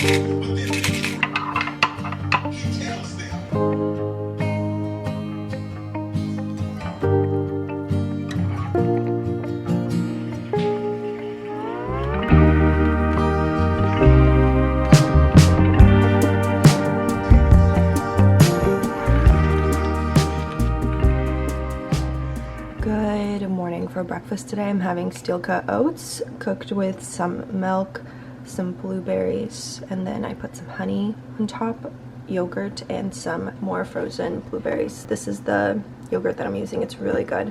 Good morning. For breakfast today I'm having steel cut oats cooked with some milk, some blueberries, and then I put some honey on top, yogurt, and some more frozen blueberries. This is the yogurt that I'm using. It's really good.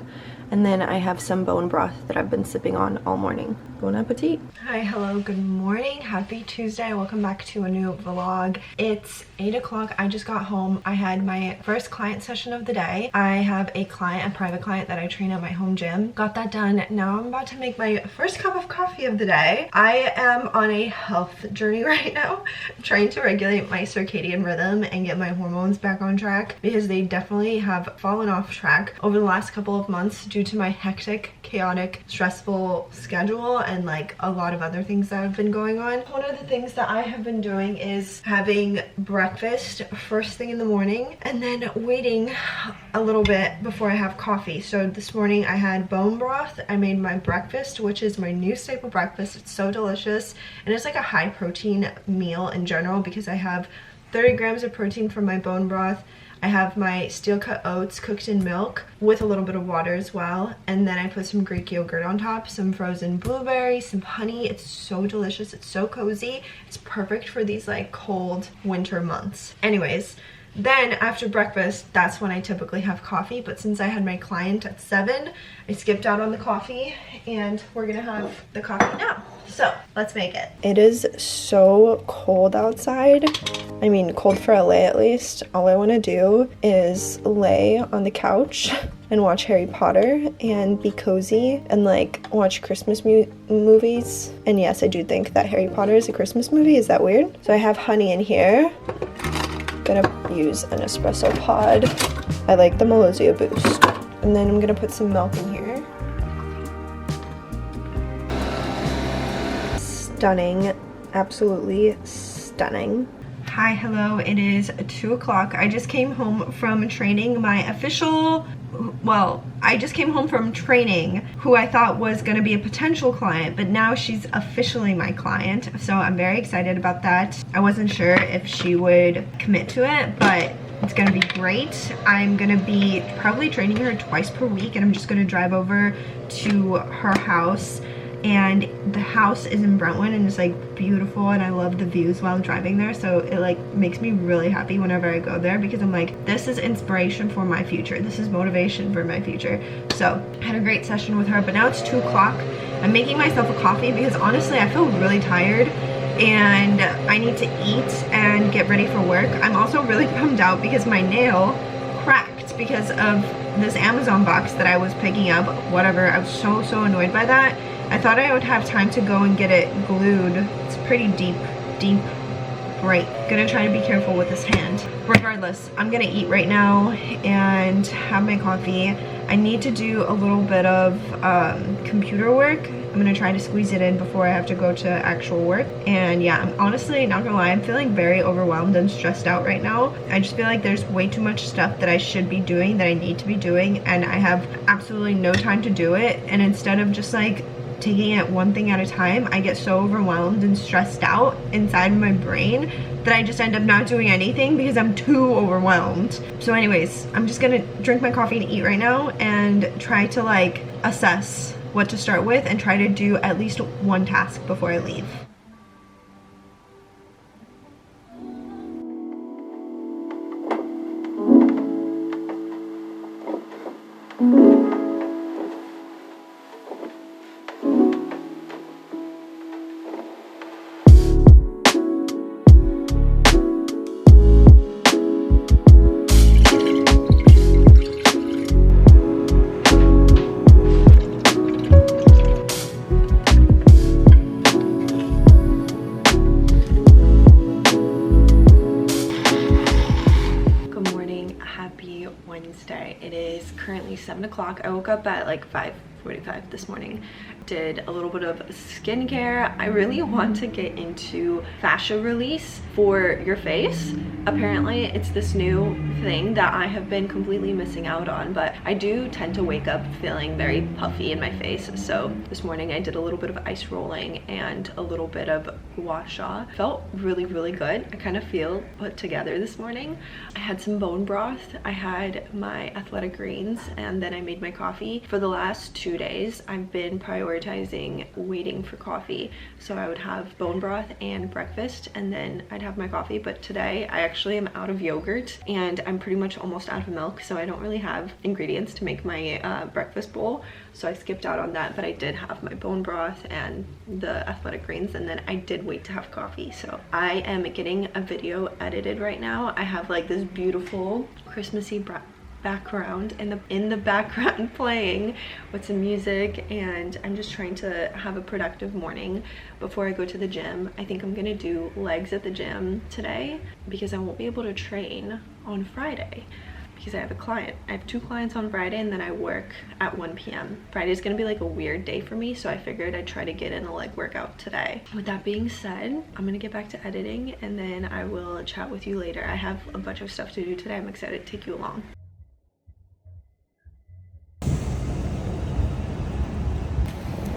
And then I have some bone broth that I've been sipping on all morning. Bon appetit. Hi, hello, good morning. Happy Tuesday. Welcome back to a new vlog. It's 8 o'clock. I just got home. I had my first client session of the day. I have a private client that I train at my home gym. Got that done. Now I'm about to make my first cup of coffee of the day. I am on a health journey right now. I'm trying to regulate my circadian rhythm and get my hormones back on track because they definitely have fallen off track over the last couple of months due to my hectic, chaotic, stressful schedule and like a lot of other things that have been going on. One of the things that I have been doing is having breakfast first thing in the morning and then waiting a little bit before I have coffee. So this morning I had bone broth. I made my breakfast, which is my new staple breakfast. It's so delicious and it's like a high protein meal in general because I have 30 grams of protein from my bone broth. I have my steel cut oats cooked in milk with a little bit of water as well, and then I put some Greek yogurt on top, some frozen blueberries, some honey. It's so delicious. It's so cozy. It's perfect for these like cold winter months. Anyways, then after breakfast, that's when I typically have coffee, but since I had my client at 7, I skipped out on the coffee and we're gonna have the coffee now. So let's make it. It is so cold outside. I mean, cold for LA at least. All I want to do is lay on the couch and watch Harry Potter and be cozy and like watch Christmas movies. And yes, I do think that Harry Potter is a Christmas movie. Is that weird? So I have honey in here. Gonna use an espresso pod. I like the Melozio Boost. And then I'm gonna put some milk in here. Stunning. Absolutely stunning. Hi, hello. It is 2 o'clock. I just came home from training my official, I just came home from training who I thought was going to be a potential client, but now she's officially my client. So I'm very excited about that. I wasn't sure if she would commit to it, but it's going to be great. I'm going to be probably training her twice per week, and I'm just going to drive over to her house. And the house is in Brentwood and it's like beautiful and I love the views while driving there, so it like makes me really happy whenever I go there because I'm like, this is inspiration for my future, this is motivation for my future. So I had a great session with her, but now it's 2 o'clock. I'm making myself a coffee because honestly I feel really tired and I need to eat and get ready for work. I'm also really bummed out because my nail cracked because of this Amazon box that I was picking up. Whatever, I was so annoyed by that. I thought I would have time to go and get it glued. It's pretty deep break. Gonna try to be careful with this hand. Regardless, I'm gonna eat right now and have my coffee. I need to do a little bit of computer work. I'm gonna try to squeeze it in before I have to go to actual work. And yeah, I'm honestly not gonna lie, I'm feeling very overwhelmed and stressed out right now. I just feel like there's way too much stuff that I should be doing, that I need to be doing, and I have absolutely no time to do it. And instead of just like taking it one thing at a time, I get so overwhelmed and stressed out inside of my brain that I just end up not doing anything because I'm too overwhelmed. So anyways, I'm just gonna drink my coffee and eat right now and try to like assess what to start with and try to do at least one task before I leave. Wednesday. It is currently 7 o'clock. I woke up at like 5:45 this morning. Did a little bit of skincare. I really want to get into fascia release for your face. Apparently it's this new thing that I have been completely missing out on, but I do tend to wake up feeling very puffy in my face. So this morning I did a little bit of ice rolling and a little bit of gua sha. Felt really, really good. I kind of feel put together this morning. I had some bone broth. I had my athletic greens, and then I made my coffee. For the last 2 days I've been prioritizing waiting for coffee, so I would have bone broth and breakfast, and then I'd have my coffee. But today I actually am out of yogurt and I'm pretty much almost out of milk, so I don't really have ingredients to make my breakfast bowl, so I skipped out on that. But I did have my bone broth and the athletic greens, and then I did wait to have coffee. So I am getting a video edited right now. I have like this beautiful Christmassy background in the background playing with some music, and I'm just trying to have a productive morning before I go to the gym. I think I'm gonna do legs at the gym today because I won't be able to train on Friday because I have a client. I have 2 clients on Friday, and then I work at 1 p.m. Friday is gonna be like a weird day for me, so I figured I'd try to get in a leg workout today. With that being said, I'm gonna get back to editing, and then I will chat with you later. I have a bunch of stuff to do today. I'm excited to take you along.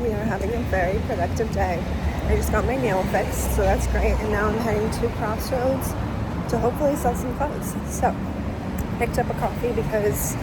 We are having a very productive day. I just got my nail fixed, so that's great. And now I'm heading to Crossroads to hopefully sell some clothes. So, picked up a coffee because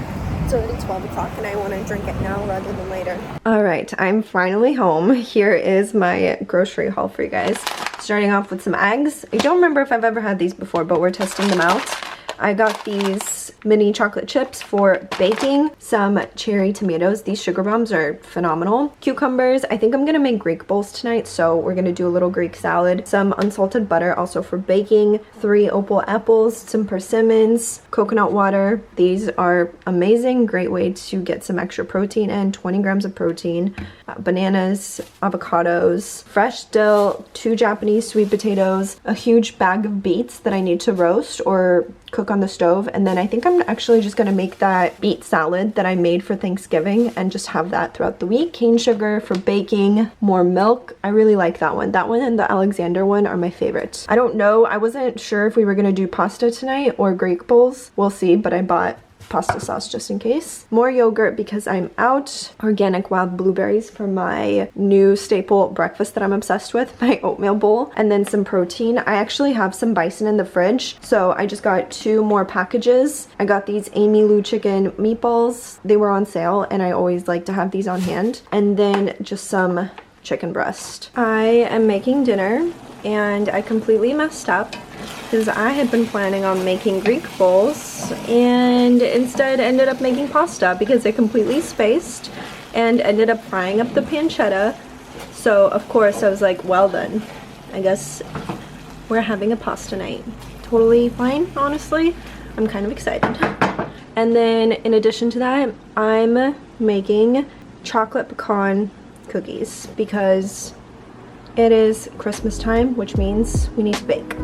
it's already 12 o'clock and I want to drink it now rather than later. All right, I'm finally home. Here is my grocery haul for you guys. Starting off with some eggs. I don't remember if I've ever had these before, but we're testing them out. I got these mini chocolate chips for baking, some cherry tomatoes. These sugar bombs are phenomenal. Cucumbers. I think I'm gonna make Greek bowls tonight, so we're gonna do a little Greek salad. Some unsalted butter also for baking. 3 opal apples, some persimmons, coconut water. These are amazing. Great way to get some extra protein in. 20 grams of protein. Bananas, avocados, fresh dill, 2 Japanese sweet potatoes, a huge bag of beets that I need to roast or cook on the stove, and then I think I'm actually just gonna make that beet salad that I made for Thanksgiving and just have that throughout the week. Cane sugar for baking, more milk. I really like that one. That one and the Alexander one are my favorites. I don't know, I wasn't sure if we were gonna do pasta tonight or Greek bowls. We'll see, but I bought pasta sauce just in case. More yogurt because I'm out. Organic wild blueberries for my new staple breakfast that I'm obsessed with, my oatmeal bowl. And then some protein. I actually have some bison in the fridge, so I just got 2 more packages. I got these Amy Lou chicken meatballs. They were on sale and I always like to have these on hand. And then just some chicken breast. I am making dinner and I completely messed up because I had been planning on making Greek bowls and instead ended up making pasta because I completely spaced and ended up frying up the pancetta. So of course I was like, well then, I guess we're having a pasta night. Totally fine, honestly. I'm kind of excited. And then in addition to that, I'm making chocolate pecan cookies because it is Christmas time, which means we need to bake.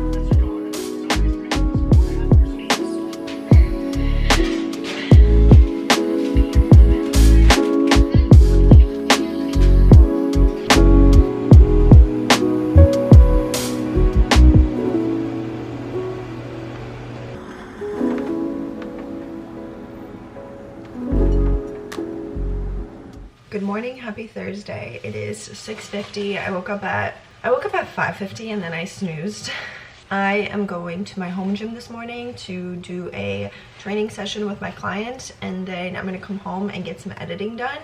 Good morning, happy Thursday. It is 6:50. I woke up at 5:50 and then I snoozed. I am going to my home gym this morning to do a training session with my client, and then I'm gonna come home and get some editing done.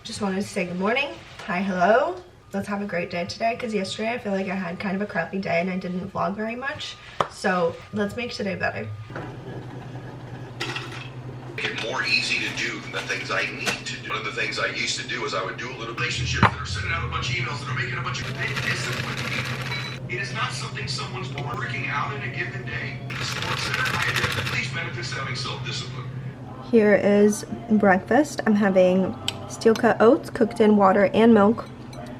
Just wanted to say good morning. Hi, hello. Let's have a great day today, because yesterday I feel like I had kind of a crappy day and I didn't vlog very much. So let's make today better. It's more easy to do than the things I need to do. One of the things I used to do is I would do a little relationship that are sending out a bunch of emails that are making a bunch of discipline. It is not something someone's working out in a given day. The sports center, I at least benefits having self-discipline. Here is breakfast. I'm having steel-cut oats cooked in water and milk,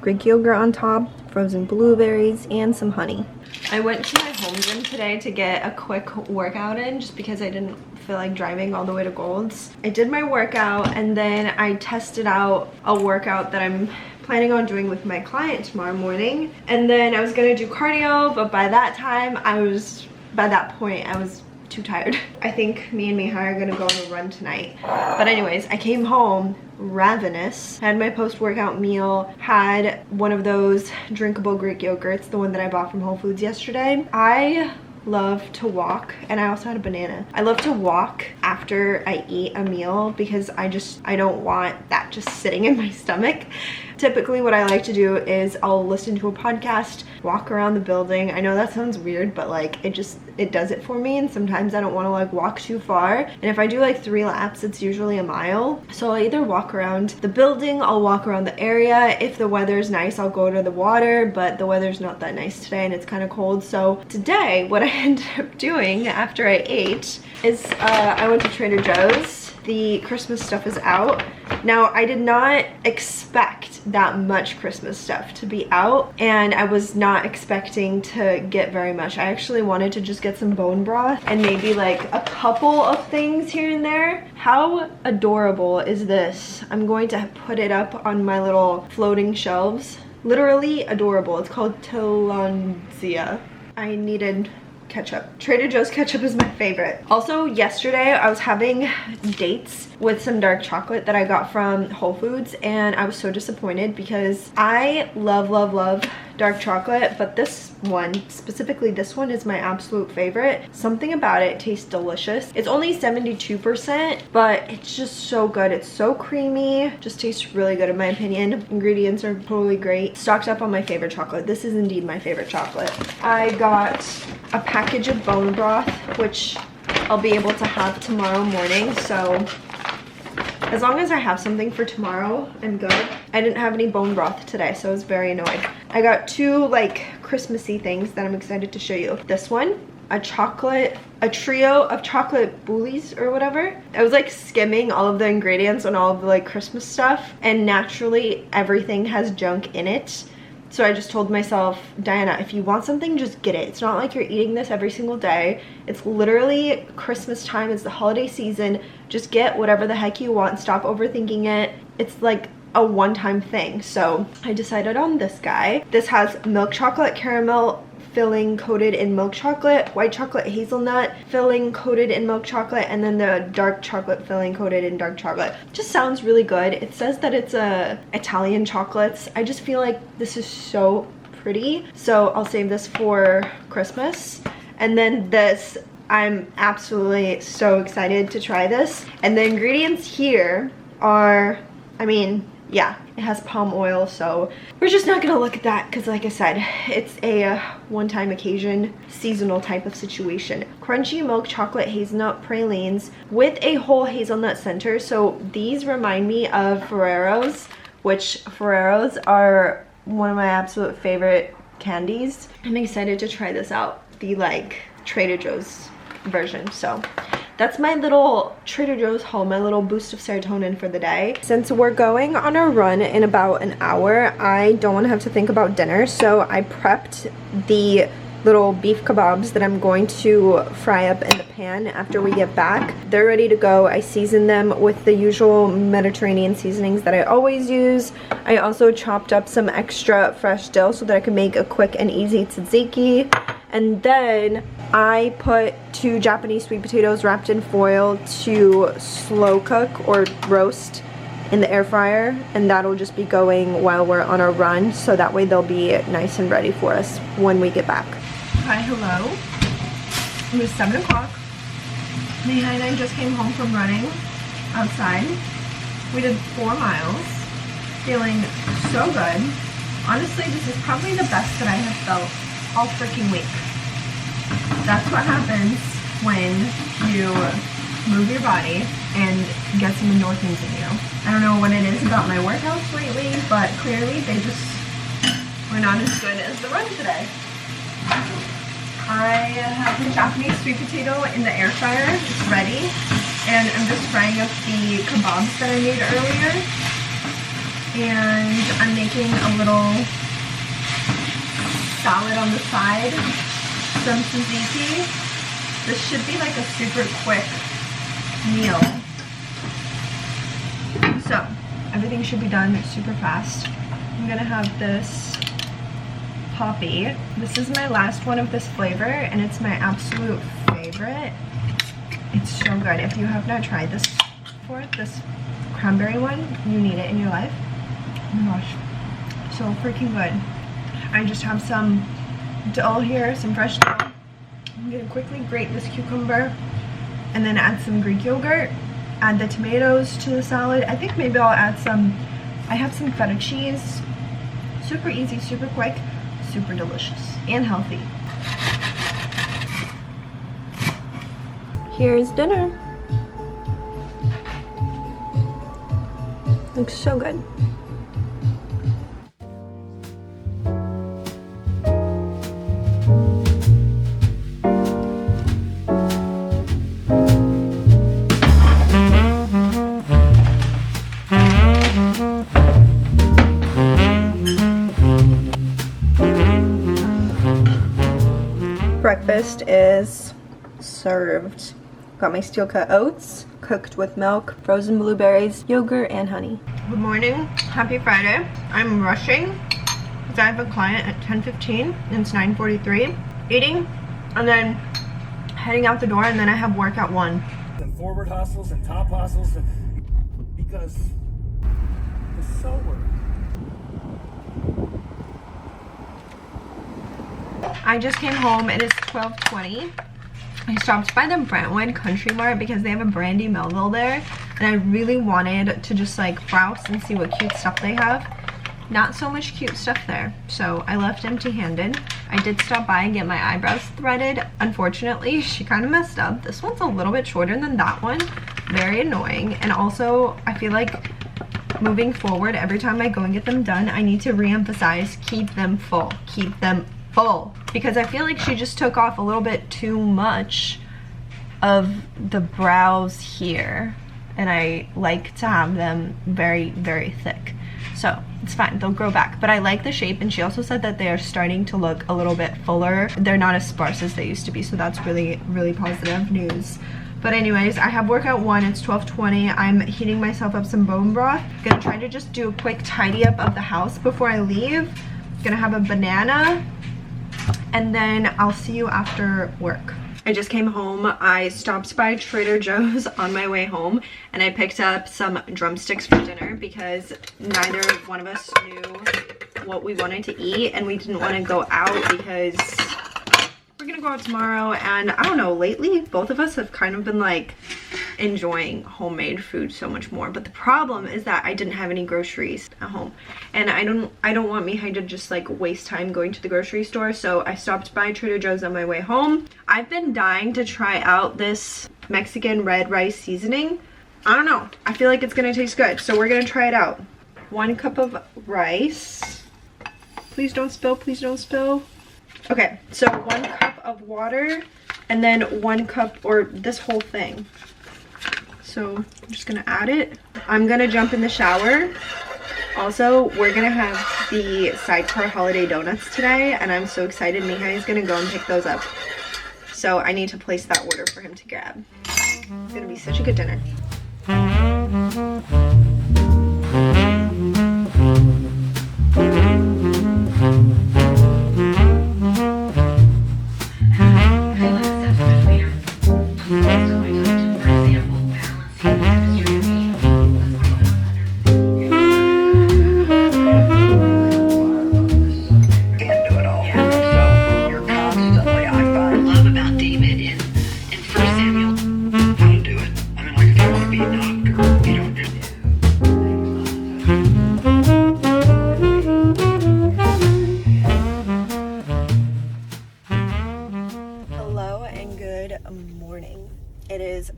Greek yogurt on top, frozen blueberries, and some honey. I went to my home gym today to get a quick workout in just because I didn't feel like driving all the way to Gold's. I did my workout and then I tested out a workout that I'm planning on doing with my client tomorrow morning. And then I was gonna do cardio, but by that point I was too tired. I think me and Mihai are gonna go on a run tonight. But anyways, I came home ravenous, had my post-workout meal, had one of those drinkable Greek yogurts, the one that I bought from Whole Foods yesterday. I love to walk, and I also had a banana. I love to walk after I eat a meal because I don't want that just sitting in my stomach. Typically what I like to do is I'll listen to a podcast, walk around the building. I know that sounds weird, but like it does it for me, and sometimes I don't want to like walk too far. And if I do like 3 laps, it's usually a mile. So I'll either walk around the building, I'll walk around the area. If the weather's nice, I'll go to the water, but the weather's not that nice today and it's kind of cold. So today what I ended up doing after I ate is I went to Trader Joe's. The Christmas stuff is out. Now, I did not expect that much Christmas stuff to be out, and I was not expecting to get very much. I actually wanted to just get some bone broth and maybe like a couple of things here and there. How adorable is this? I'm going to put it up on my little floating shelves. Literally adorable. It's called Tillandsia. I needed ketchup. Trader Joe's ketchup is my favorite. Also, yesterday I was having dates with some dark chocolate that I got from Whole Foods, and I was so disappointed because I love dark chocolate, but this one, specifically this one, is my absolute favorite. Something about it tastes delicious. It's only 72%, but it's just so good. It's so creamy, just tastes really good in my opinion. Ingredients are totally great. Stocked up on my favorite chocolate. This is indeed my favorite chocolate. I got a package of bone broth, which I'll be able to have tomorrow morning, so as long as I have something for tomorrow, I'm good. I didn't have any bone broth today, so I was very annoyed. I got 2 like Christmassy things that I'm excited to show you. This one, a trio of chocolate boolies or whatever. I was like skimming all of the ingredients on all of the like Christmas stuff, and naturally everything has junk in it. So I just told myself, Diana, if you want something, just get it. It's not like you're eating this every single day. It's literally Christmas time. It's the holiday season. Just get whatever the heck you want. Stop overthinking it. It's like a one-time thing. So I decided on this guy. This has milk chocolate caramel filling coated in milk chocolate, white chocolate hazelnut filling coated in milk chocolate, and then the dark chocolate filling coated in dark chocolate. Just sounds really good. It says that it's Italian chocolates. I just feel like this is so pretty, so I'll save this for Christmas. And then this, I'm absolutely so excited to try this. And the ingredients here are, I mean, yeah, it has palm oil, so we're just not gonna look at that because like I said, it's a one-time occasion, seasonal type of situation. Crunchy milk chocolate hazelnut pralines with a whole hazelnut center. So these remind me of Ferreros, which Ferreros are one of my absolute favorite candies. I'm excited to try this out, the like Trader Joe's version. So that's my little Trader Joe's haul, my little boost of serotonin for the day. Since we're going on a run in about an hour, I don't want to have to think about dinner, so I prepped the little beef kebabs that I'm going to fry up in the pan after we get back. They're ready to go. I seasoned them with the usual Mediterranean seasonings that I always use. I also chopped up some extra fresh dill so that I can make a quick and easy tzatziki. And then I put 2 Japanese sweet potatoes wrapped in foil to slow cook or roast in the air fryer, and that'll just be going while we're on our run, so that way they'll be nice and ready for us when we get back. Hi, hello. It was 7 o'clock. Mihai and I just came home from running outside. We did 4 miles, feeling so good. Honestly, this is probably the best that I have felt all freaking week. That's what happens when you move your body and get some endorphins in you. I don't know what it is about my workouts lately, but clearly they just were not as good as the run today. I have the Japanese sweet potato in the air fryer. It's ready. And I'm just frying up the kebabs that I made earlier. And I'm making a little salad on the side some tzatziki. This should be like a super quick meal. So, everything should be done super fast. I'm gonna have this poppy. This is my last one of this flavor, and it's my absolute favorite. It's so good. If you have not tried this before, this cranberry one, you need it in your life. Oh my gosh, so freaking good. I just have some dill here, some fresh dill. I'm gonna quickly grate this cucumber and then add some Greek yogurt, add the tomatoes to the salad. I think maybe I'll add some, I have some feta cheese. Super easy, super quick, super delicious and healthy. Here's dinner. Looks so good. Breakfast is served. Got my steel cut oats, cooked with milk, frozen blueberries, yogurt, and honey. Good morning, happy Friday. I'm rushing because I have a client at 10:15 and it's 9:43. Eating and then heading out the door, and then I have work at 1. And forward hustles and top hustles, and because it's so work. I just came home. It is 12:20. I stopped by the Brentwood Country Mart because they have a Brandy Melville there, and I really wanted to just like browse and see what cute stuff they have. Not so much cute stuff there, so I left empty-handed. I did stop by and get my eyebrows threaded. Unfortunately, she kind of messed up. This one's a little bit shorter than that one. Very annoying. And also, I feel like moving forward, every time I go and get them done, I need to re-emphasize, keep them full. Keep them full. Because I feel like she just took off a little bit too much of the brows here. And I like to have them very, very thick. So it's fine, they'll grow back. But I like the shape, and she also said that they are starting to look a little bit fuller. They're not as sparse as they used to be, so that's really, really positive news. But anyways, I have work at 1, it's 12:20. I'm heating myself up some bone broth. Gonna try to just do a quick tidy up of the house before I leave. Gonna have a banana, and then I'll see you after work. I just came home. I stopped by Trader Joe's on my way home, and I picked up some drumsticks for dinner because neither one of us knew what we wanted to eat, and we didn't want to go out because we're gonna go out tomorrow. And I don't know, lately both of us have kind of been like enjoying homemade food so much more. But the problem is that I didn't have any groceries at home, and I don't want Mihai to just like waste time going to the grocery store. So I stopped by Trader Joe's on my way home. I've been dying to try out this Mexican red rice seasoning. I don't know, I feel like it's gonna taste good, so we're gonna try it out. 1 cup of rice. Please don't spill, please don't spill. Okay, so 1 cup of water, and then 1 cup, or this whole thing. So I'm just gonna add it. I'm gonna jump in the shower. Also, we're gonna have the Sidecar holiday donuts today, and I'm so excited. Mihai is gonna go and pick those up. So I need to place that order for him to grab. It's gonna be such a good dinner.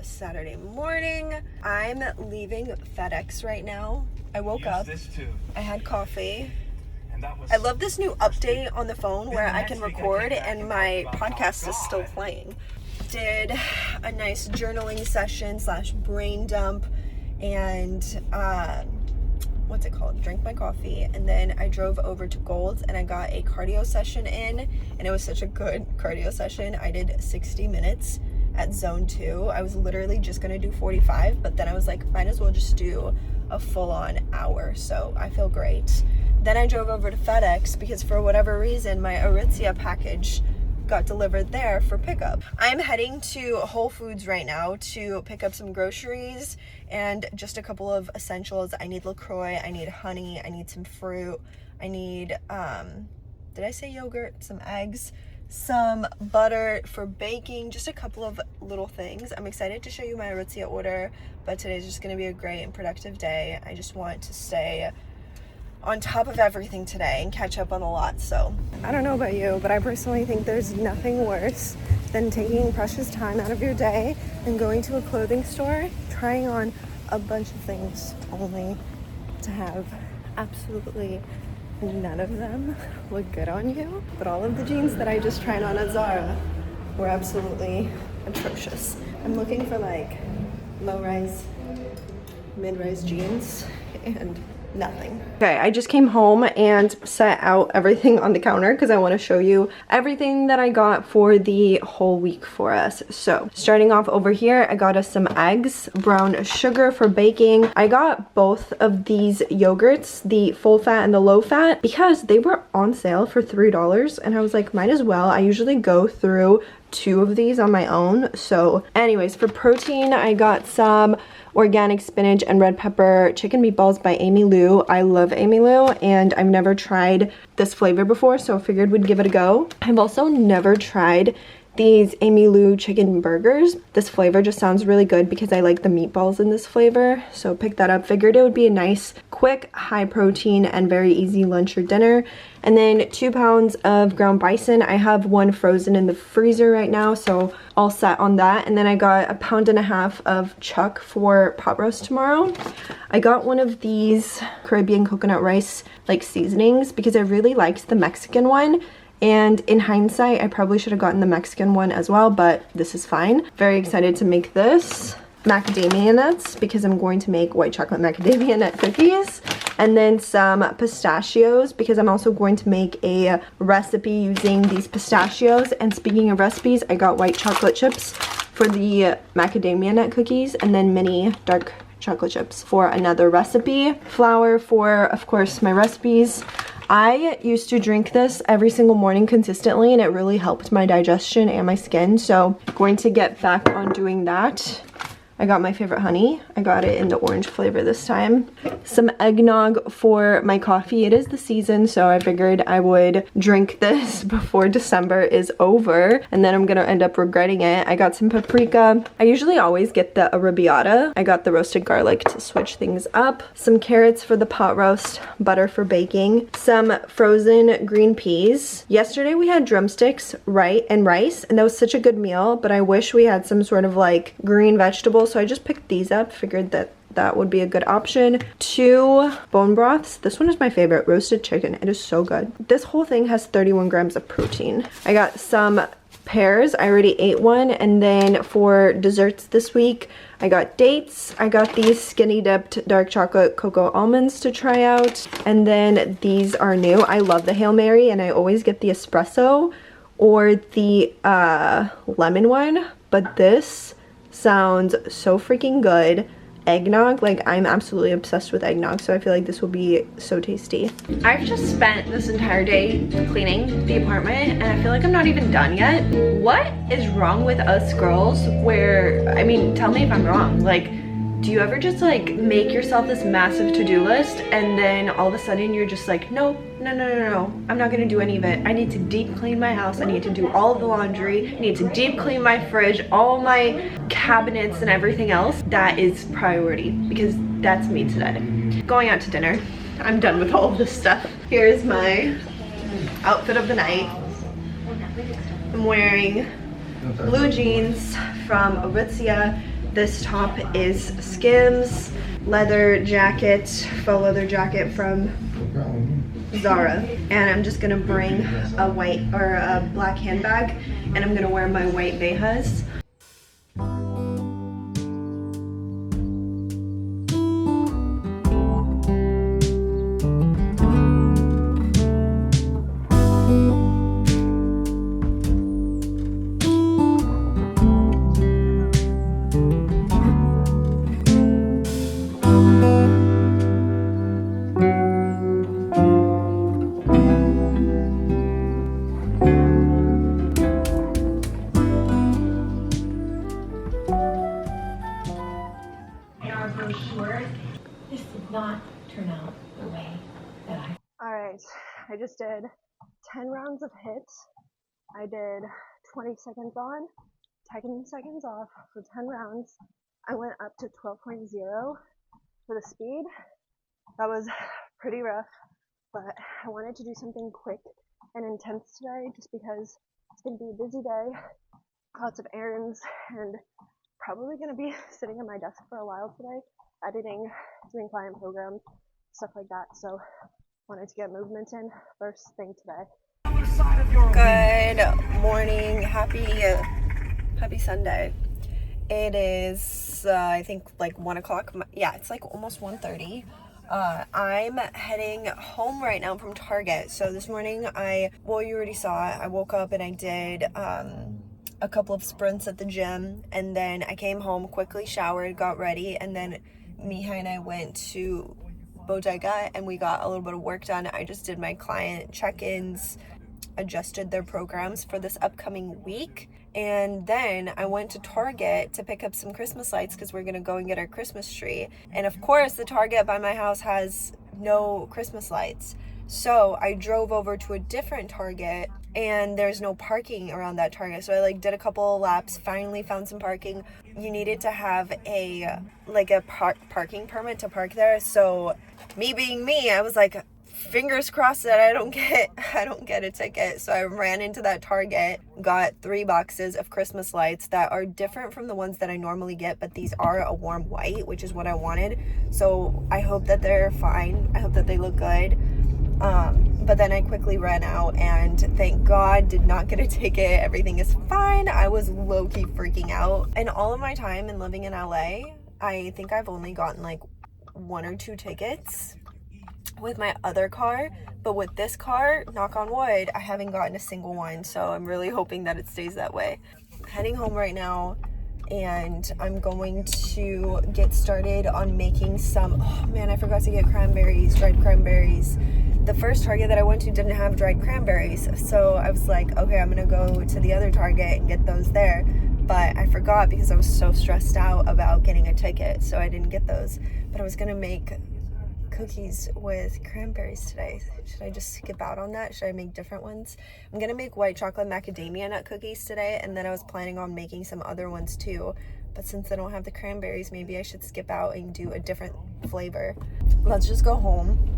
Saturday morning. I'm leaving FedEx right now. I woke up. This too. I had coffee. And that was, I love this new update on the phone where I can record and my podcast is still playing. Did a nice journaling session / brain dump, and what's it called, drank my coffee, and then I drove over to Gold's and I got a cardio session in, and it was such a good cardio session. I did 60 minutes at zone 2. I was literally just gonna do 45, but then I was like, might as well just do a full-on hour, so I feel great. Then I drove over to FedEx because for whatever reason my Aritzia package got delivered there for pickup. I'm heading to Whole Foods right now to pick up some groceries and just a couple of essentials. I need LaCroix, I need honey, I need some fruit, I need did I say yogurt, some eggs, some butter for baking, just a couple of little things. I'm excited to show you my Aritzia order, but today's just going to be a great and productive day. I just want to stay on top of everything today and catch up on a lot. So I don't know about you, but I personally think there's nothing worse than taking precious time out of your day and going to a clothing store, trying on a bunch of things only to have absolutely none of them look good on you. But all of the jeans that I just tried on at Zara were absolutely atrocious. I'm looking for like low-rise, mid-rise jeans and nothing. Okay, I just came home and set out everything on the counter because I want to show you everything that I got for the whole week for us. So starting off over here, I got us some eggs, brown sugar for baking. I got both of these yogurts, the full fat and the low fat, because they were on sale for $3 and I was like, might as well. I usually go through 2 of these on my own. So anyways, for protein, I got some organic spinach and red pepper chicken meatballs by Amy Lou. I love Amy Lou and I've never tried this flavor before, so I figured we'd give it a go. I've also never tried these Amy Lou chicken burgers. This flavor just sounds really good because I like the meatballs in this flavor, so picked that up. Figured it would be a nice, quick, high protein and very easy lunch or dinner. And then 2 pounds of ground bison. I have one frozen in the freezer right now, so all set on that. And then I got 1.5 pounds of chuck for pot roast tomorrow. I got one of these Caribbean coconut rice like seasonings because I really liked the Mexican one. And in hindsight, I probably should have gotten the Mexican one as well, but this is fine. Very excited to make this. Macadamia nuts, because I'm going to make white chocolate macadamia nut cookies. And then some pistachios, because I'm also going to make a recipe using these pistachios. And speaking of recipes, I got white chocolate chips for the macadamia nut cookies, and then mini dark chocolate chips for another recipe. Flour for, of course, my recipes. I used to drink this every single morning consistently and it really helped my digestion and my skin, so I'm going to get back on doing that. I got my favorite honey. I got it in the orange flavor this time. Some eggnog for my coffee. It is the season, so I figured I would drink this before December is over, and then I'm gonna end up regretting it. I got some paprika. I usually always get the arrabbiata. I got the roasted garlic to switch things up. Some carrots for the pot roast, butter for baking, some frozen green peas. Yesterday we had drumsticks, and rice, and that was such a good meal, but I wish we had some sort of like green vegetables. So I just picked these up, figured that would be a good option. 2 bone broths. This one is my favorite, roasted chicken. It is so good. This whole thing has 31 grams of protein. I got some pears. I already ate one. And then for desserts this week, I got dates. I got these skinny dipped dark chocolate cocoa almonds to try out. And then these are new. I love the Hail Mary and I always get the espresso or the lemon one, but this sounds so freaking good. Eggnog, like I'm absolutely obsessed with eggnog, so I feel like this will be so tasty. I've just spent this entire day cleaning the apartment and I feel like I'm not even done yet. What is wrong with us girls where, I mean, tell me if I'm wrong, like, do you ever just like make yourself this massive to-do list and then all of a sudden you're just like, no, I'm not gonna do any of it. I need to deep clean my house. I need to do all of the laundry. I need to deep clean my fridge, all my cabinets and everything else. That is priority because that's me today. Going out to dinner. I'm done with all of this stuff. Here's my outfit of the night. I'm wearing blue jeans from Aritzia. This top is Skims, leather jacket, faux leather jacket from Zara. And I'm just gonna bring a white or a black handbag and I'm gonna wear my white Vejas. just did 10 rounds of hits. I did 20 seconds on, 10 seconds off for 10 rounds. I went up to 12.0 for the speed. That was pretty rough, but I wanted to do something quick and intense today just because it's going to be a busy day, lots of errands, and probably going to be sitting at my desk for a while today, editing, doing client programs, stuff like that. So wanted to get movement in first thing today. Good morning, happy Sunday. It is I think like 1 o'clock. Yeah, it's like almost 1:30. I'm heading home right now from Target. So this morning you already saw it. I woke up and I did a couple of sprints at the gym, and then I came home, quickly showered, got ready, and then Mihai and I went to Bodega and we got a little bit of work done. I just did my client check-ins, adjusted their programs for this upcoming week, and then I went to Target to pick up some Christmas lights because we're gonna go and get our Christmas tree. And of course the Target by my house has no Christmas lights, so I drove over to a different Target and there's no parking around that Target. So I did a couple of laps, finally found some parking. You needed to have a parking permit to park there. So me being me, I was like, fingers crossed that I don't get a ticket. So I ran into that Target, got 3 boxes of Christmas lights that are different from the ones that I normally get, but these are a warm white, which is what I wanted. So I hope that they're fine. I hope that they look good. But then I quickly ran out and thank God did not get a ticket. Everything is fine. I was low-key freaking out. In all of my time in living in LA, I think I've only gotten like 1 or 2 tickets with my other car, but with this car, knock on wood, I haven't gotten a single one, so I'm really hoping that it stays that way. Heading home right now, and I'm going to get started on making some, oh man, I forgot to get dried cranberries. The first Target that I went to didn't have dried cranberries, so I was like, okay, I'm gonna go to the other Target and get those there, but I forgot because I was so stressed out about getting a ticket, so I didn't get those. But I was gonna make cookies with cranberries today. Should I just skip out on that? Should I make different ones? I'm gonna make white chocolate macadamia nut cookies today, and then I was planning on making some other ones too, but since I don't have the cranberries, maybe I should skip out and do a different flavor. Let's just go home.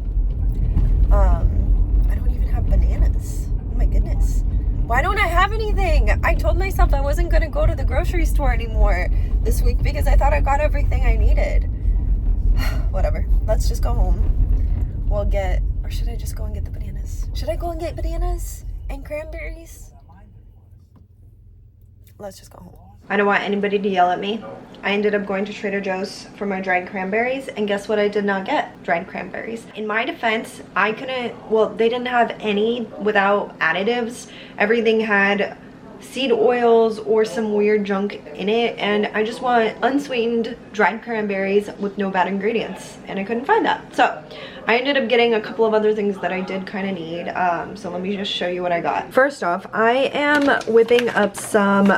I don't even have bananas. Oh my goodness, why don't I have anything? I told myself I wasn't gonna go to the grocery store anymore this week because I thought I got everything I needed. Whatever, let's just go home. Or should I just go and get the bananas? Should I go and get bananas and cranberries? Let's just go home. I don't want anybody to yell at me. I ended up going to Trader Joe's for my dried cranberries, and guess what I did not get? Dried cranberries. In my defense, they didn't have any without additives. Everything had seed oils or some weird junk in it, and I just want unsweetened dried cranberries with no bad ingredients, and I couldn't find that. So I ended up getting a couple of other things that I did kind of need. So let me just show you what I got. First off, I am whipping up some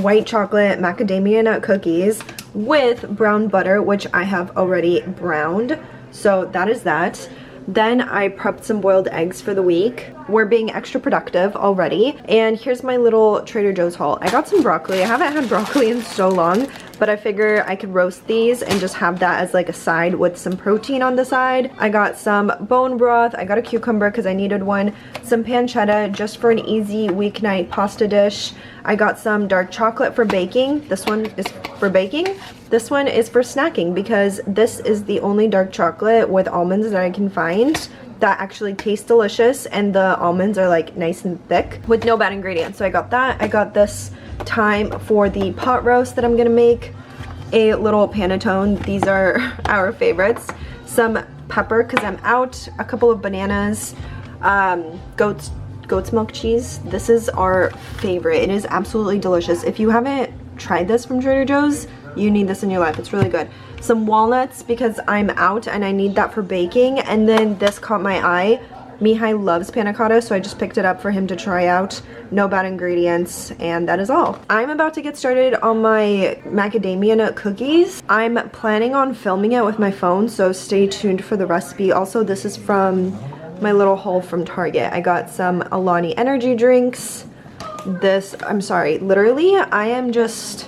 white chocolate macadamia nut cookies with brown butter, which I have already browned. So that is that. Then I prepped some boiled eggs for the week. We're being extra productive already. And here's my little Trader Joe's haul. I got some broccoli. I haven't had broccoli in so long, but I figure I could roast these and just have that as like a side with some protein on the side. I got some bone broth. I got a cucumber because I needed one. Some pancetta just for an easy weeknight pasta dish. I got some dark chocolate for baking. This one is for baking. This one is for snacking because this is the only dark chocolate with almonds that I can find that actually tastes delicious, and the almonds are like nice and thick with no bad ingredients. So I got that. I got this thyme for the pot roast that I'm gonna make, a little panettone. These are our favorites. Some pepper because I'm out, a couple of bananas, goat's milk cheese. This is our favorite. It is absolutely delicious. If you haven't tried this from Trader Joe's, you need this in your life. It's really good. Some walnuts because I'm out and I need that for baking. And then this caught my eye. Mihai loves panna cotta, so I just picked it up for him to try out. No bad ingredients, and that is all. I'm about to get started on my macadamia nut cookies. I'm planning on filming it with my phone, so stay tuned for the recipe. Also, this is from my little haul from Target. I got some Alani energy drinks. This, I'm sorry, literally I am just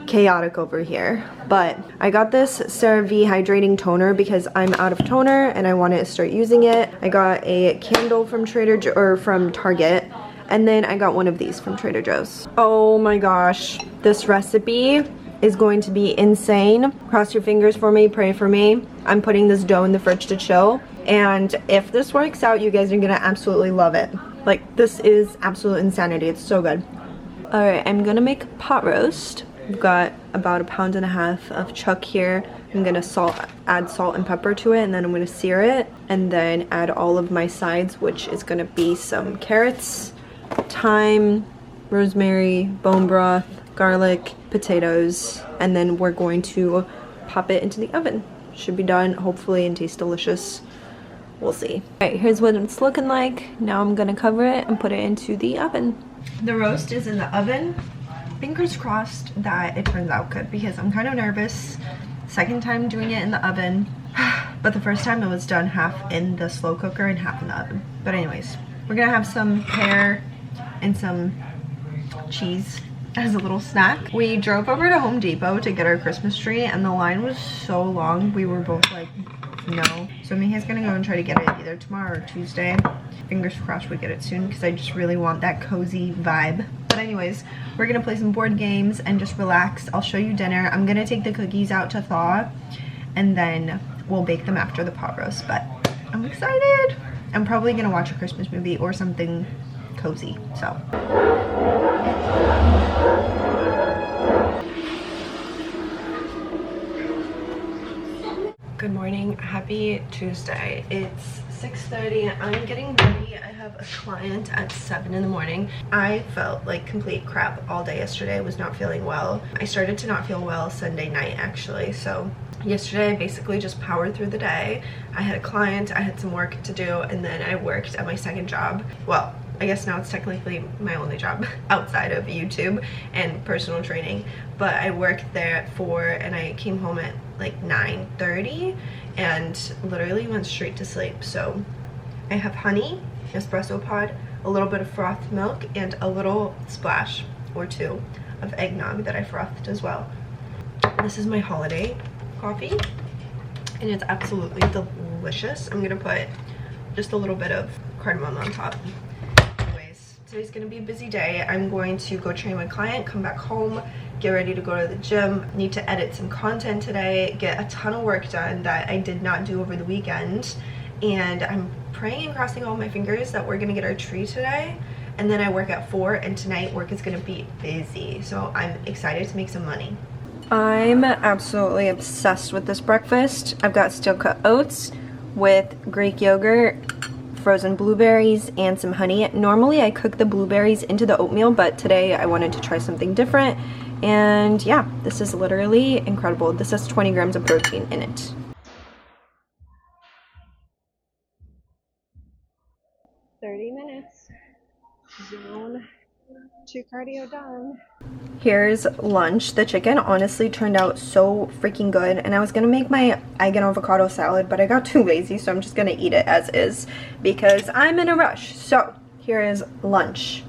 chaotic over here, but I got this CeraVe hydrating toner because I'm out of toner and I want to start using it. I got a candle from from Target, and then I got one of these from Trader Joe's. Oh my gosh, this recipe is going to be insane. Cross your fingers for me, pray for me. I'm putting this dough in the fridge to chill, and if this works out, you guys are gonna absolutely love it. Like, this is absolute insanity. It's so good. All right, I'm gonna make pot roast. I've got about 1.5 pounds of chuck here. I'm gonna add salt and pepper to it, and then I'm gonna sear it, and then add all of my sides, which is gonna be some carrots, thyme, rosemary, bone broth, garlic, potatoes, and then we're going to pop it into the oven. Should be done, hopefully, and taste delicious. We'll see. All right, here's what it's looking like. Now I'm gonna cover it and put it into the oven. The roast is in the oven. Fingers crossed that it turns out good because I'm kind of nervous. Second time doing it in the oven, but the first time it was done half in the slow cooker and half in the oven. But anyways, we're gonna have some pear and some cheese as a little snack. We drove over to Home Depot to get our Christmas tree, and the line was so long. We were both like, no. So Miha's gonna go and try to get it either tomorrow or Tuesday. Fingers crossed we get it soon because I just really want that cozy vibe. But anyways, we're gonna play some board games and just relax. I'll show you dinner. I'm gonna take the cookies out to thaw, and then we'll bake them after the pot roast. But I'm excited. I'm probably gonna watch a Christmas movie or something cozy, so. Good morning, happy Tuesday. It's 6:30. I'm getting ready. I have a client at 7 in the morning. I felt like complete crap all day yesterday. I was not feeling well. I started to not feel well Sunday night actually, so yesterday I basically just powered through the day. I had a client, I had some work to do, and then I worked at my second job. Well, I guess now it's technically my only job outside of YouTube and personal training, but I worked there at 4 and I came home at like 9:30 and literally went straight to sleep. So I have honey, espresso pod, a little bit of frothed milk, and a little splash or two of eggnog that I frothed as well. This is my holiday coffee and it's absolutely delicious. I'm gonna put just a little bit of cardamom on top. Today's gonna be a busy day. I'm going to go train my client, come back home, get ready to go to the gym. Need to edit some content today, get a ton of work done that I did not do over the weekend. And I'm praying and crossing all my fingers that we're gonna get our tree today. And then I work at 4, and tonight work is gonna be busy. So I'm excited to make some money. I'm absolutely obsessed with this breakfast. I've got steel cut oats with Greek yogurt, frozen blueberries, and some honey. Normally I cook the blueberries into the oatmeal, but today I wanted to try something different, and yeah, this is literally incredible. This has 20 grams of protein in it. Minutes. Zone 2 cardio done. Here's lunch. The chicken honestly turned out so freaking good, and I was gonna make my egg and avocado salad, but I got too lazy, so I'm just gonna eat it as is because I'm in a rush. So here is lunch.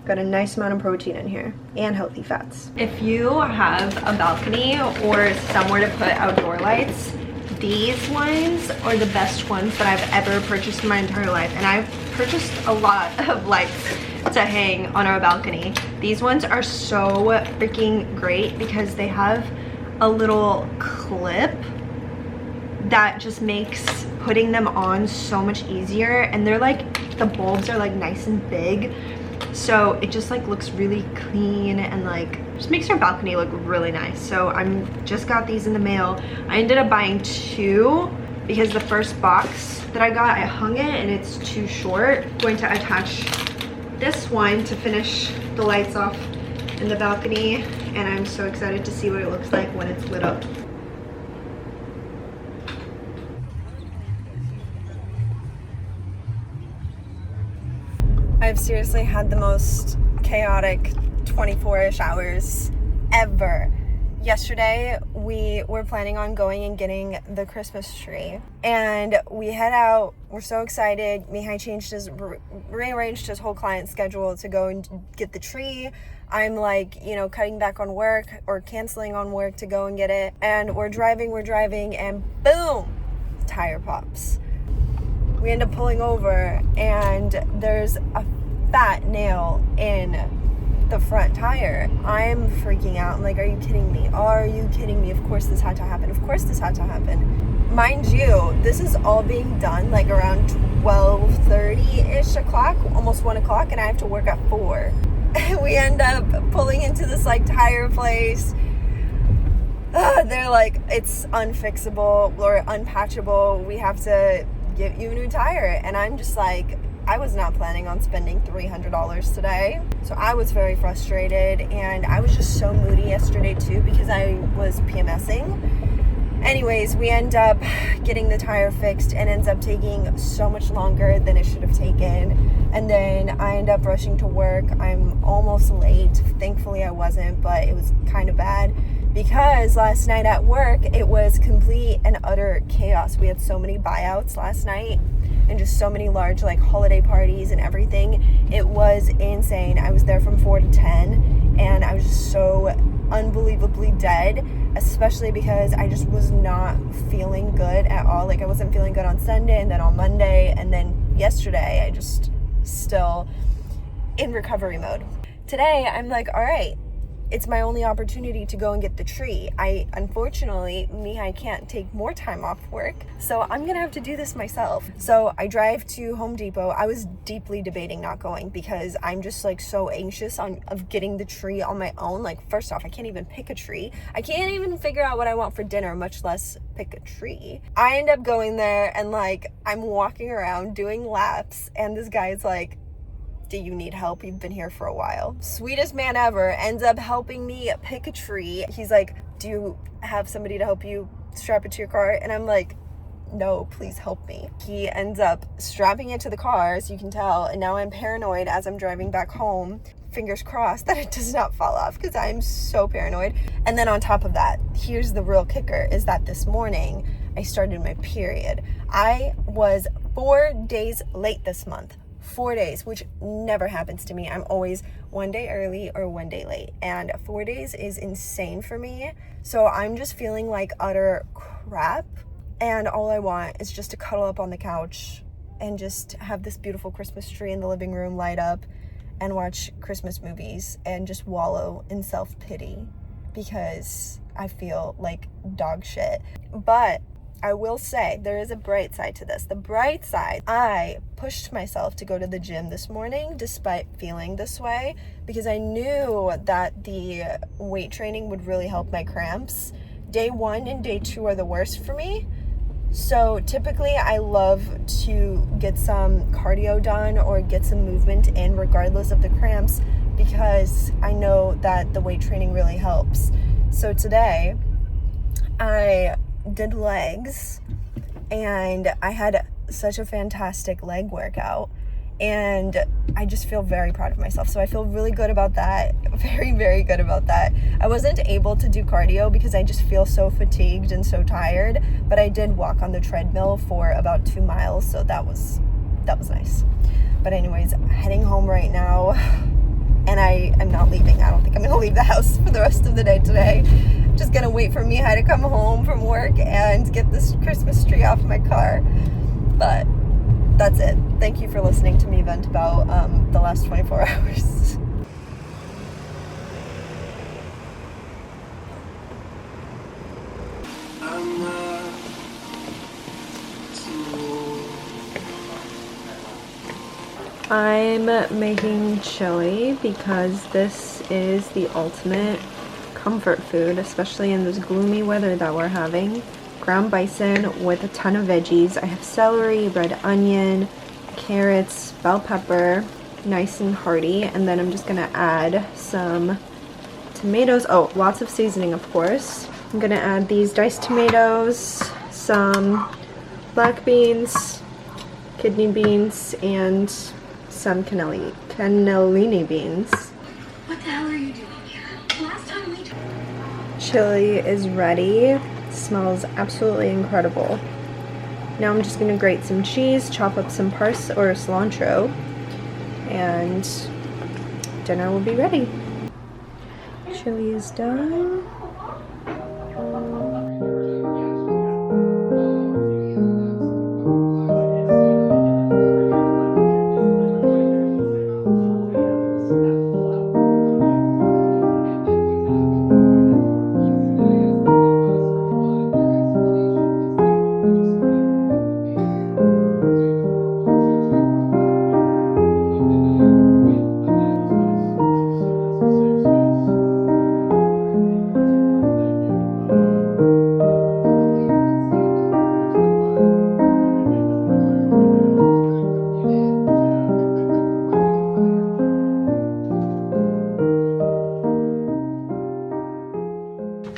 Got a nice amount of protein in here and healthy fats. If you have a balcony or somewhere to put outdoor lights, these ones are the best ones that I've ever purchased in my entire life, and I've purchased a lot of lights to hang on our balcony. These ones are so freaking great because they have a little clip that just makes putting them on so much easier, and they're like, the bulbs are like nice and big, so it just like looks really clean and like just makes our balcony look really nice. So I'm just got these in the mail. I ended up buying 2 because the first box that I got, I hung it and it's too short. I'm going to attach this one to finish the lights off in the balcony, and I'm so excited to see what it looks like when it's lit up. I've seriously had the most chaotic 24-ish hours ever. Yesterday, we were planning on going and getting the Christmas tree, and we head out. We're so excited. Mihai rearranged his whole client schedule to go and get the tree. I'm like, cutting back on work or canceling on work to go and get it. And we're driving, and boom, tire pops. We end up pulling over, and there's a fat nail in the front tire. I'm freaking out. I'm like, are you kidding me? Are you kidding me? Of course this had to happen. Of course this had to happen. Mind you, this is all being done like around 12:30-ish o'clock, almost 1 o'clock, and I have to work at 4. We end up pulling into this like tire place. They're like, it's unfixable or unpatchable. We have to get you a new tire. And I'm just like, I was not planning on spending $300 today. So I was very frustrated, and I was just so moody yesterday too because I was PMSing. Anyways, we end up getting the tire fixed, and ends up taking so much longer than it should have taken. And then I end up rushing to work. I'm almost late. Thankfully I wasn't, but it was kind of bad because last night at work, it was complete and utter chaos. We had so many buyouts last night, and just so many large like holiday parties and everything. It was insane. I was there from 4 to 10, and I was just so unbelievably dead, especially because I just was not feeling good at all. Like I wasn't feeling good on Sunday, and then on Monday, and then yesterday I just still in recovery mode. Today I'm like, all right, it's my only opportunity to go and get the tree. Unfortunately, Mihai can't take more time off work, so I'm gonna have to do this myself. So I drive to Home Depot. I was deeply debating not going because I'm just like so anxious of getting the tree on my own. Like, first off, I can't even pick a tree. I can't even figure out what I want for dinner, much less pick a tree. I end up going there, and like I'm walking around doing laps, and this guy's like, do you need help? You've been here for a while. Sweetest man ever ends up helping me pick a tree. He's like, do you have somebody to help you strap it to your car? And I'm like, no, please help me. He ends up strapping it to the car, as you can tell, and now I'm paranoid as I'm driving back home. Fingers crossed that it does not fall off because I'm so paranoid. And then on top of that, here's the real kicker, is that this morning I started my period. I was 4 days late this month. 4 days, which never happens to me. I'm always 1 day early or 1 day late, and 4 days is insane for me. So I'm just feeling like utter crap, and all I want is just to cuddle up on the couch and just have this beautiful Christmas tree in the living room light up and watch Christmas movies and just wallow in self-pity because I feel like dog shit. But I will say there is a bright side to this. The bright side, I pushed myself to go to the gym this morning despite feeling this way because I knew that the weight training would really help my cramps. Day 1 and day 2 are the worst for me. So typically I love to get some cardio done or get some movement in regardless of the cramps because I know that the weight training really helps. So today I did legs, and I had such a fantastic leg workout, and I just feel very proud of myself. So I feel really good about that. Very, very good about that. I wasn't able to do cardio because I just feel so fatigued and so tired, but I did walk on the treadmill for about 2 miles, so that was nice. But anyways, I'm heading home right now, and I am not leaving. I don't think I'm gonna leave the house for the rest of the day today. Just gonna wait for Mihai to come home from work and get this Christmas tree off my car. But that's it. Thank you for listening to me vent about the last 24 hours. I'm making chili because this is the ultimate comfort food, especially in this gloomy weather that we're having. Ground bison with a ton of veggies. I have celery, red onion, carrots, bell pepper, nice and hearty. And then I'm just gonna add some tomatoes. Oh, lots of seasoning, of course. I'm gonna add these diced tomatoes, some black beans, kidney beans, and some cannellini beans. What the hell are you doing here? Last time we chili is ready. Smells absolutely incredible. Now I'm just gonna grate some cheese, chop up some cilantro, and dinner will be ready. Chili is done.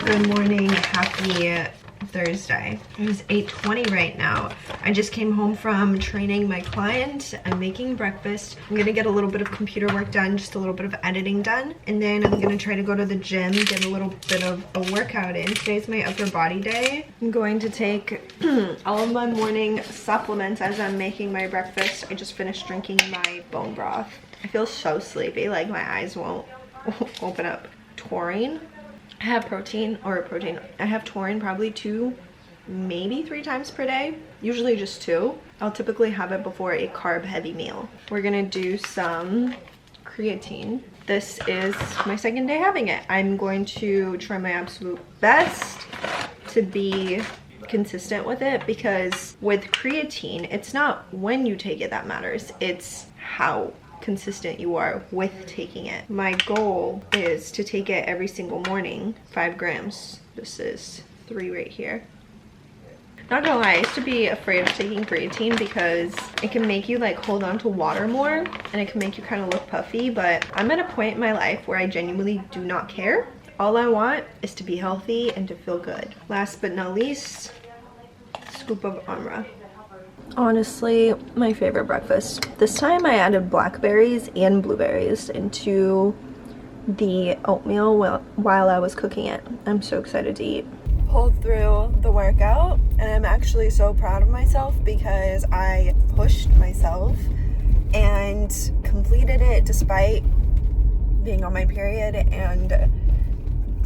Good morning, happy Thursday. It is 8:20 right now. I just came home from training my client. I'm making breakfast. I'm gonna get a little bit of computer work done, just a little bit of editing done, and then I'm gonna try to go to the gym, get a little bit of a workout in. Today's my upper body day. I'm going to take all of my morning supplements as I'm making my breakfast. I just finished drinking my bone broth. I feel so sleepy, like my eyes won't open up. Taurine. I have I have taurine probably 2, maybe 3 times per day, usually just 2. I'll typically have it before a carb heavy meal. We're gonna do some creatine. This is my second day having it. I'm going to try my absolute best to be consistent with it, because with creatine, it's not when you take it that matters, it's how consistent you are with taking it. My goal is to take it every single morning, 5 grams. This is 3 right here. Not gonna lie, I used to be afraid of taking creatine because it can make you like hold on to water more, and it can make you kind of look puffy, but I'm at a point in my life where I genuinely do not care. All I want is to be healthy and to feel good. Last but not least, scoop of Amra. Honestly, my favorite breakfast. This time I added blackberries and blueberries into the oatmeal while I was cooking it. I'm so excited to eat. Pulled through the workout, and I'm actually so proud of myself because I pushed myself and completed it despite being on my period, and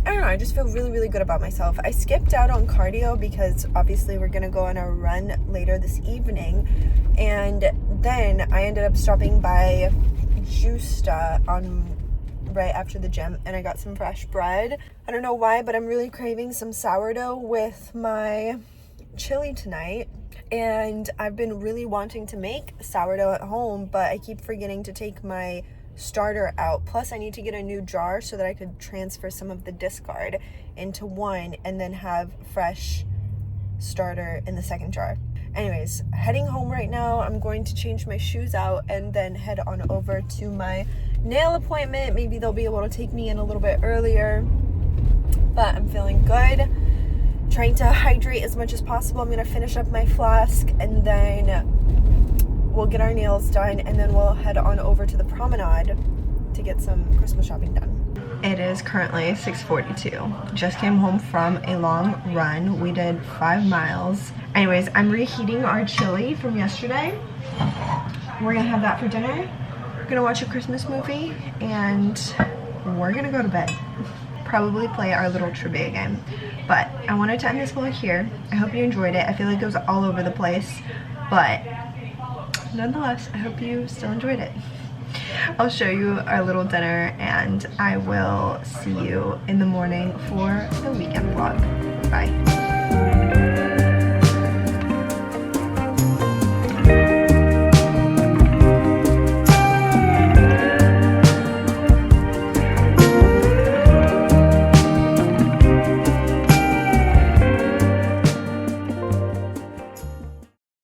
I don't know, I just feel really good about myself. I skipped out on cardio because obviously we're gonna go on a run later this evening, and then I ended up stopping by Justa right after the gym, and I got some fresh bread. I don't know why, but I'm really craving some sourdough with my chili tonight, and I've been really wanting to make sourdough at home, but I keep forgetting to take my starter out. Plus I need to get a new jar so that I could transfer some of the discard into one and then have fresh starter in the second jar. Anyways, heading home right now. I'm going to change my shoes out and then head on over to my nail appointment. Maybe they'll be able to take me in a little bit earlier, but I'm feeling good. Trying to hydrate as much as possible. I'm gonna finish up my flask, and then we'll get our nails done, and then we'll head on over to the promenade to get some Christmas shopping done. It is currently 6:42. Just came home from a long run. We did 5 miles. Anyways, I'm reheating our chili from yesterday. We're gonna have that for dinner. We're gonna watch a Christmas movie, and we're gonna go to bed. Probably play our little trivia game. But I wanted to end this vlog here. I hope you enjoyed it. I feel like it was all over the place, but nonetheless, I hope you still enjoyed it. I'll show you our little dinner, and I will see you in the morning for the weekend vlog. Bye.